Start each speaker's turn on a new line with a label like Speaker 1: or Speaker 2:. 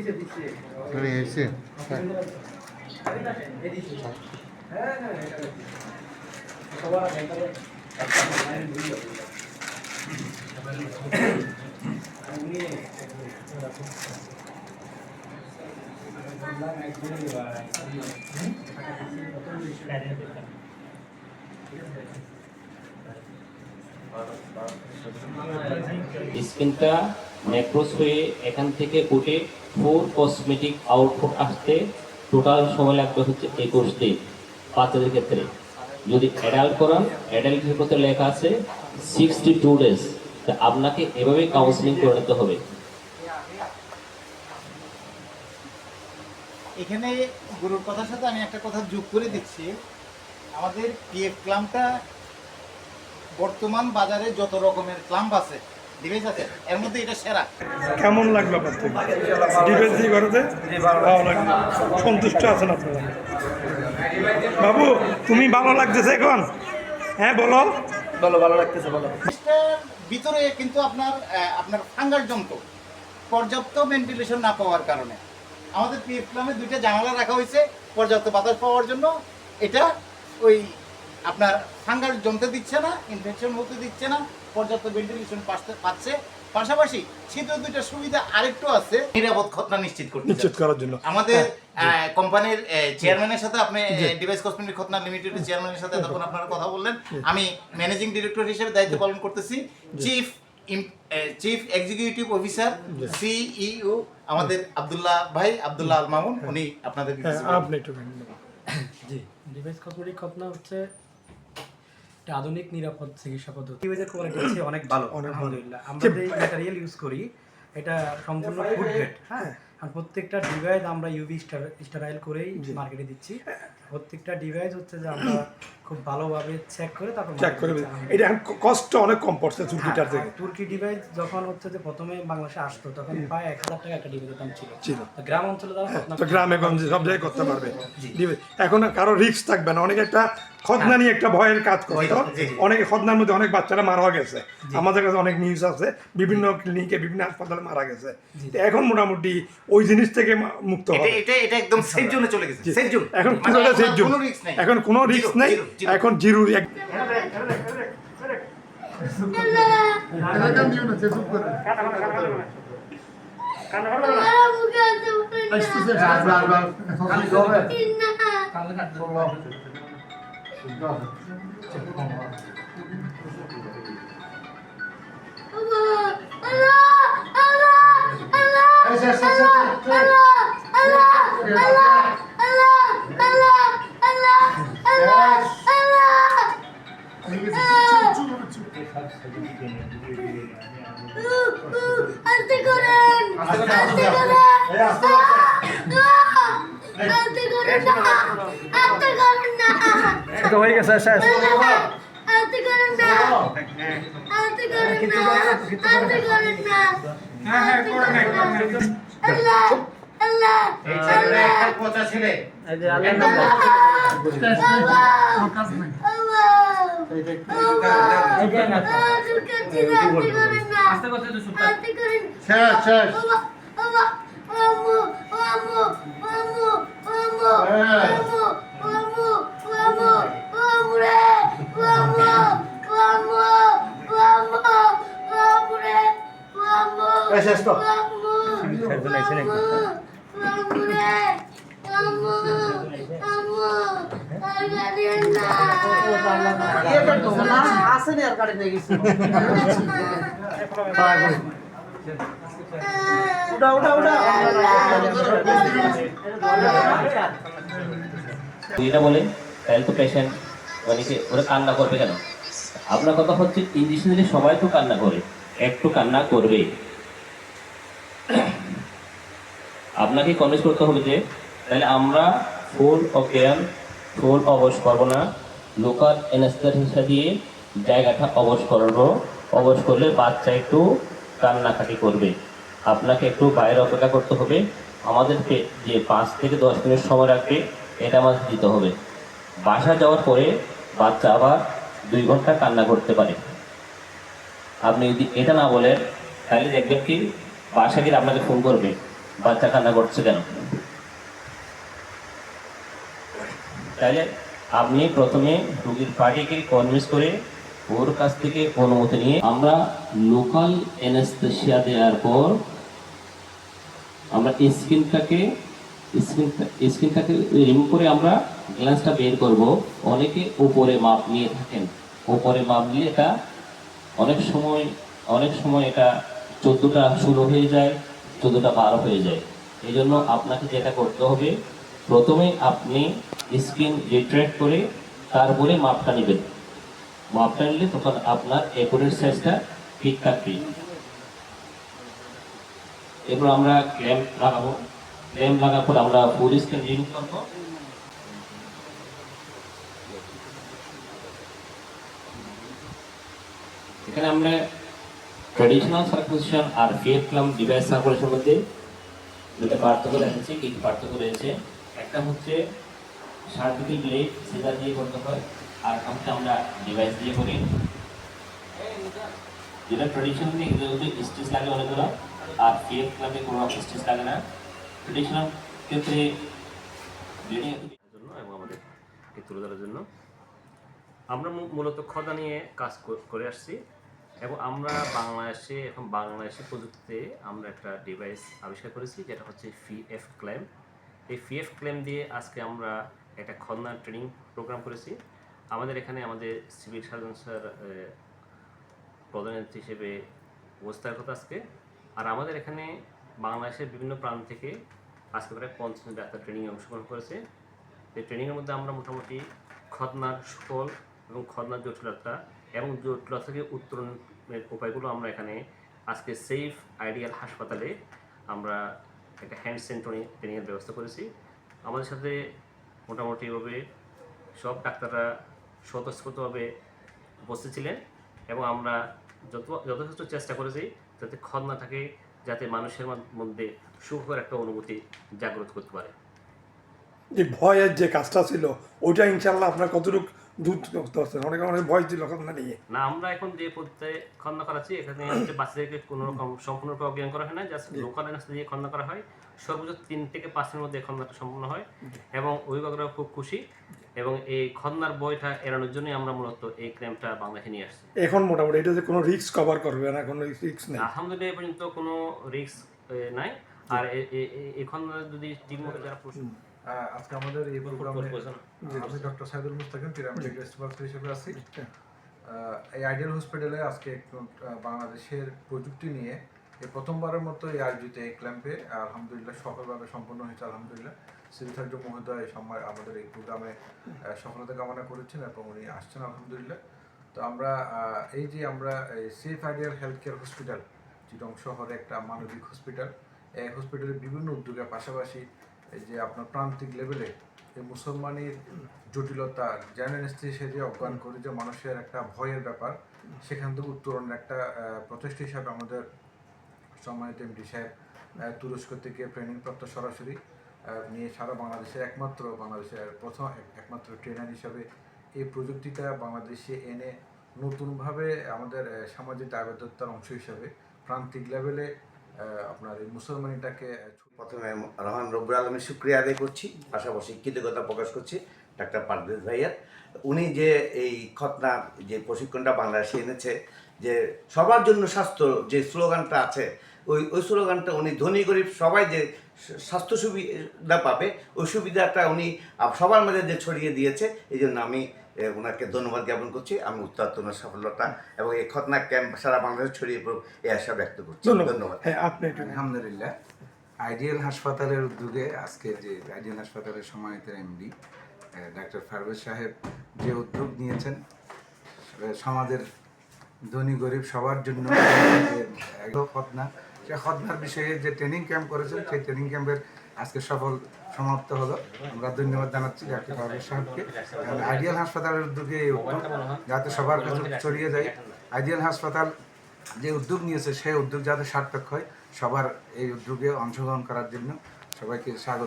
Speaker 1: এসে
Speaker 2: স্কিনটা নেক্রোস হয়ে এখান থেকে ফুটে ফুল কসমেটিক আউটপুট আসতে টোটাল সময় লাগবে হচ্ছে 21 দিন বাচ্চাদের ক্ষেত্রে। যদি অ্যাডাল্ট করান, অ্যাডাল্টের ক্ষেত্রে লেখা আছে 62 ডেজ। আপনাকে এভাবে কাউন্সিলিং করে নিতে হবে।
Speaker 3: এখানে গুরুর কথার সাথে আমি একটা কথা যোগ করে দিচ্ছি। আমাদের পিএফ ক্লাম্পটা বর্তমান বাজারে যত রকমের ক্লাম্প আছে, ডিভাইস আছে, এর মধ্যে এটা সেরা।
Speaker 4: কেমন লাগলো আপনার থেকে ডিভাইস দিয়ে করতে? ভালো লাগলো, সন্তুষ্ট আছেন আপনারা? বাবু তুমি ভালো লাগতেছে এখন? হ্যাঁ বলো।
Speaker 3: বলো ভালো লাগতেছে বলো। ভিতরে কিন্তু আপনার ফাঙ্গাস জমত পর্যাপ্ত ভেন্টিলেশন না পাওয়ার কারণে আমাদের পিএফ ক্লামে দুইটা জানালা রাখা হয়েছে পর্যাপ্ত বাতাস পাওয়ার জন্য। এটা ওই আপনার ফাঙ্গাস জমতে দিচ্ছে না, ইনফেকশন হতে দিচ্ছে না, পর্যাপ্ত ভেন্টিলেশন পাচ্ছে। পাশাপাশি ছিদ্র দুইটা সুবিধা আরেকটু আছে, নিরাপদ খতনা নিশ্চিত
Speaker 4: করার জন্য।
Speaker 3: আমাদের কোম্পানির চেয়ারম্যানের সাথে আপনি ডিভাইস কসমেটিক খতনা লিমিটেডের চেয়ারম্যানের সাথে তখন আপনারা কথা বললেন। আমি ম্যানেজিং ডিরেক্টর হিসেবে দায়িত্ব পালন করতেছি। চিফ এক্সিকিউটিভ অফিসার সিইও আমাদের আব্দুল্লাহ ভাই, আব্দুল্লাহ আল মামুন, উনি আপনাদের
Speaker 5: জি। ডিভাইস কসমেটিক খতনা হচ্ছে একটা আধুনিক নিরাপদ চিকিৎসা পদ্ধতি। ডিভাইসের কোয়ালিটি হচ্ছে অনেক ভালো, আলহামদুলিল্লাহ। আমরা যে ম্যাটেরিয়াল ইউজ করি এটা সম্পূর্ণ ফুড গ্রেড। হ্যাঁ, আর প্রত্যেকটা ডিভাইস আমরা ইউভি স্টেরাইল করেই মার্কেটে দিচ্ছি। প্রত্যেকটা ডিভাইস হচ্ছে যে আমরা খুব ভালোভাবে চেক করে তারপর
Speaker 4: এটা কষ্ট অনেক কম পড়ছে তুর্কিটার থেকে।
Speaker 5: তুর্কি ডিভাইস যখন হচ্ছে যে প্রথমে বাংলাদেশে আসতো তখন প্রায় 1000 টাকা একটা ডিভাইসের দাম ছিল। গ্রাম অঞ্চলে
Speaker 4: তো গ্রামে গঞ্জে সব জায়গায় করতে পারবে। এখন কারো রিস্ক থাকবে না। অনেকে একটা খতনা নিয়ে একটা ভয়ের কাজ করতো। অনেকে খতনার মধ্যে অনেক বাচ্চারা মারা গেছে, আমাদের কাছে অনেক নিউজ আছে, বিভিন্ন ক্লিনিকে বিভিন্ন হাসপাতালে মারা গেছে। এখন মোটামুটি ওই জিনিস থেকে মুক্ত হবে।
Speaker 3: এটা একদম সেফ জোনে চলে গেছে। সেফ জোন
Speaker 4: এখন পুরোটা সেফ জোন, এখন কোনো রিস্ক নাই, এখন জিরো।
Speaker 5: হয়ে গেছে শেষ।
Speaker 2: এটা বলে তাহলে তো পেশেন্ট মানে কি ওরা কান্না করবে কেন? আপনার কথা হচ্ছে ইঞ্জেকশন দিলে সবাই তো কান্না করে, একটু কান্না করবে। আপনাকে কনভিন্স করতে হবে যে তাহলে আমরা ফুল অজ্ঞান, ফুল অবশ করবো না, লোকাল অ্যানেস্থেসিয়া দিয়ে জায়গাটা অবশ করবো। অবশ করলে বাচ্চা একটু কান্নাকাটি করবে, আপনাকে একটু বাইরে অপেক্ষা করতে হবে। আমাদেরকে যে 5 থেকে 10 মিনিট সময় রাখবে এটা আমাদের দিতে হবে। বাসা যাওয়ার পরে বাচ্চা আবার 2 ঘন্টা কান্না করতে পারে। আপনি যদি এটা না বলেন তাহলে দেখবেন কি বাসা গিয়ে আপনাকে ফোন করবে বাচ্চা কান্না করছে কেন? তাহলে আপনি প্রথমে রোগীর পার্টিকে কনভিন্স করে ওর কাছ থেকে অনুমতি নিয়ে আমরা লোকাল অ্যানেস্থেসিয়া দেওয়ার পর আমরা স্কিনটাকে রিমুভ করে আমরা গ্ল্যান্সটা বের করব। অনেকে উপরে মাপ নিয়ে থাকেন, উপরে মাপ নিয়ে এটা অনেক সময় এটা 14টা 16 হয়ে যায়, 14টা 12 হয়ে যায়। এই জন্য আপনাকে যেটা করতে হবে, প্রথমে আপনি স্কিন রিট্রেক্ট করে তারপরে মাপটা নেবেন। মাপটা নিলে তখন আপনার অ্যাকুরেট সাইজটা ঠিক থাকবে। এরপর আমরা ক্ল্যাম্প লাগাবো। ক্ল্যাম্প লাগার পর আমরা ফুল স্ক্রিন রিমুভ করবো। এখানে আমরা ট্র্যাডিশনাল সার্কুলেশন আর ফিএফ ক্ল্যাম্প ডিভাইস সার্কুলেশনের মধ্যে দুটো পার্থক্য দেখাচ্ছি। কি পার্থক্য রয়েছে? একটা হচ্ছে সার্জিক্যাল ব্লেড সিজার দিয়ে করতে হয়, আর একটা আমরা ডিভাইস দিয়ে করি। যেটা ট্র্যাডিশনালি এগুলোতে স্টিচ লাগে অনেকগুলো, আর ফিএফ ক্ল্যাম্পে কোনো স্টিচ লাগে না। ট্র্যাডিশনাল ক্ষেত্রে ব্লেডিং জন্য এবং আমাদের তুলে ধরার জন্য আমরা মূলত খদা নিয়ে কাজ করে আসছি, এবং আমরা বাংলাদেশে প্রযুক্তিতে আমরা একটা ডিভাইস আবিষ্কার করেছি, যেটা হচ্ছে ফিএফ ক্ল্যাম্প। এই ফিএফ ক্ল্যাম্প দিয়ে আজকে আমরা একটা খদনা ট্রেনিং প্রোগ্রাম করেছি। আমাদের এখানে আমাদের সিভিল সার্জন স্যার প্রধান অতিথি হিসেবে উপস্থিত কথা আজকে। আর আমাদের এখানে বাংলাদেশের বিভিন্ন প্রান্ত থেকে আজকে প্রায় 50 জন ডাক্তার ট্রেনিংয়ে অংশগ্রহণ করেছে। এই ট্রেনিংয়ের মধ্যে আমরা মোটামুটি খদনার সুফল এবং খদনার জটিলতা এবং জটিলতা থেকে উত্তরণের উপায়গুলো আমরা এখানে আজকে সেফ আইডিয়াল হাসপাতালে আমরা একটা হ্যান্ড ট্রেনিংয়ের ব্যবস্থা করেছি। আমাদের সাথে মোটামুটিভাবে সব ডাক্তাররা স্বতঃস্ফূর্তভাবে উপস্থিত ছিলেন, এবং আমরা যথেষ্ট চেষ্টা করেছি যাতে খদনাটাকে যাতে মানুষের মধ্যে সুখের একটা অনুভূতি জাগ্রত করতে পারে।
Speaker 4: যে ভয়ের যে কাজটা ছিল ওইটা ইনশাল্লাহ আপনার কতটুকু দূর করতে পারছেন? অনেক ভয় ছিল খদনা নিয়ে।
Speaker 2: না, আমরা এখন যে পদ্ধতিতে খদনা করাচ্ছি, এখানে হচ্ছে বাচ্চাদেরকে কোনো রকম সম্পূর্ণরূপে অজ্ঞান করা হয় না, জাস্ট লোকাল অ্যানেস্থেসিয়া দিয়ে খদনা করা হয়। সর্বোচ্চ 3 থেকে 5 দিনের মধ্যে খদনাটা সম্পূর্ণ হয়, এবং অভিভাবকরা খুব খুশি। এবং এই খদনার বইটা এড়ানোর জন্যই আমরা মূলত এই ক্ল্যাম্পটা বাংলাদেশে নিয়ে আসছি।
Speaker 4: এখন মোটামুটি এটা যে কোনো রিস্ক কভার করবে না, কোনো রিস্ক নেই
Speaker 2: আলহামদুলিল্লাহ, এ পর্যন্ত কোনো রিস্ক নাই। আর এখন যদি ঠিকমতো যারা
Speaker 1: আজকে আমাদের এই প্রোগ্রামে আমি ডক্টর সাইদুল মুস্তাকিম পিরামিড গেস্ট হিসেবে আছি। এই আইডিয়াল হসপিটালে আজকে বাংলাদেশের প্রযুক্তি নিয়ে এই প্রথমবারের মতো এই আয়োজিত এই ক্ল্যাম্পে আলহামদুলিল্লাহ সফলভাবে সম্পন্ন হয়েছে। আলহামদুলিল্লাহ সিভিল সার্জন মহোদয় এই সময় আমাদের এই প্রোগ্রামে সফলতা কামনা করেছেন এবং উনি আসছেন আলহামদুলিল্লাহ। তো আমরা এই safe ideal health care hospital চিটং শহরে একটা মানবিক হসপিটাল, এই হসপিটালের বিভিন্ন উদ্যোগের পাশাপাশি এই যে আপনার প্রান্তিক লেভেলে এই মুসলমানের জটিলতা অ্যানেস্থেসিয়া দিয়ে অজ্ঞান করে যে মানুষের একটা ভয়ের ব্যাপার, সেখান থেকে উত্তরণের একটা প্রচেষ্টা হিসাবে আমাদের সম্মানিত এমডি সাহেব তুরস্ক থেকে ট্রেনিংপ্রাপ্ত সরাসরি নিয়ে সারা বাংলাদেশের প্রথম একমাত্র ট্রেনার হিসাবে এই প্রযুক্তিটা বাংলাদেশে এনে নতুনভাবে আমাদের সামাজিক দায়বদ্ধতার অংশ হিসাবে প্রান্তিক লেভেলে আপনার এই মুসলমানিটাকে
Speaker 6: প্রথমে রহমান রব্বুল আলমের শুক্রিয়া আদায় করছি, পাশাপাশি কৃতজ্ঞতা প্রকাশ করছি ডাক্তার পারভেজ ভাইয়ার। উনি যে এই খতনা যে প্রশিক্ষণটা বাংলাদেশে এনেছে, যে সবার জন্য স্বাস্থ্য যে স্লোগানটা আছে, ওই স্লোগানটা উনি ধনী গরিব সবাই যে স্বাস্থ্য সুবিধা পাবে, ওই সুবিধাটা উনি সবার মধ্যে যে ছড়িয়ে দিয়েছে, এই জন্য আমি ওনাকে ধন্যবাদ জ্ঞাপন করছি। আমি উত্তরাত্তর সফলতা এবং এই খতনা ক্যাম্প সারা বাংলাদেশে ছড়িয়ে পড়ুক এই আশা ব্যক্ত করছি। ধন্যবাদ।
Speaker 4: হ্যাঁ, আপনি
Speaker 1: আলহামদুলিল্লাহ আইডিয়াল হাসপাতালের উদ্যোগে আজকে যে আইডিয়াল হাসপাতালের সম্মানিত এমডি ডাক্তার পারভেজ সাহেব যে উদ্যোগ নিয়েছেন সমাজের ধনী গরিব সবার জন্য খতনা, সে খতনার বিষয়ে যে ট্রেনিং ক্যাম্প করেছেন, সেই ট্রেনিং ক্যাম্পের আজকে সফল সমাপ্ত হলো। আমরা ধন্যবাদ জানাচ্ছি ডাক্তার পারভেজ সাহেবকে। আইডিয়াল হাসপাতালের উদ্যোগে এই উদ্যোগ যাতে সবার কাছে ছড়িয়ে যায়, আইডিয়াল হাসপাতাল যে উদ্যোগ নিয়েছে সেই উদ্যোগ যাতে সার্থক হয়, সবার এই উদ্যোগে অংশগ্রহণ করার জন্য সবাইকে স্বাগত।